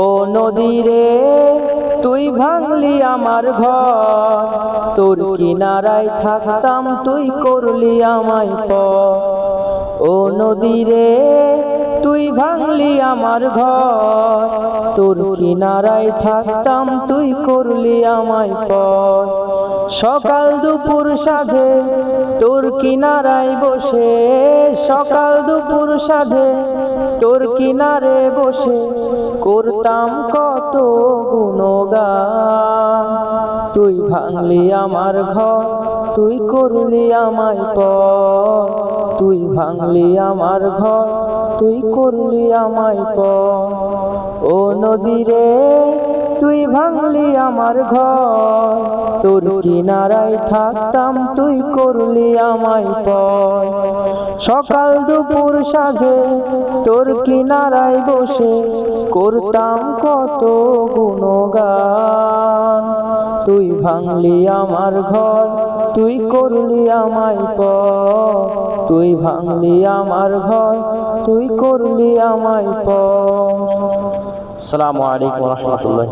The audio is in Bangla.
ও নদী রে তুই ভাঙলি আমার ঘর, তোর কিনারায় থাকতাম তুই করলি আমায় পর। ও নদী রে তুই ভাঙলি আমার ঘর, তোর কিনারায় থাকতাম তুই করলি আমায় পর। সকাল দুপুর সাঁঝে তোর কিনারায় বসে, সকাল দুপুর সাঁঝে তোর কিনারে বসে করতাম কত গুণগান। তুই ভাঙলি আমার ঘর, তুই করলি আমায় পর। তুই ভাঙলি আমার ঘর, তুই করলি আমায় পর। ও নদী রে তুই ভাঙলি আমার ঘর, তোর কিনারায় থাকতাম তুই করলি আমায় পর। সকাল দুপুর সাঁঝে তোর কিনারায় বসে করতাম কত গুণগান। তুই ভাঙলি আমার ঘর, তুই করলি আমায় পর। তুই ভাঙলি আমার ঘর, তুই করলি আমায় পর। আসসালামু আলাইকুম ওয়া রাহমাতুল্লাহ।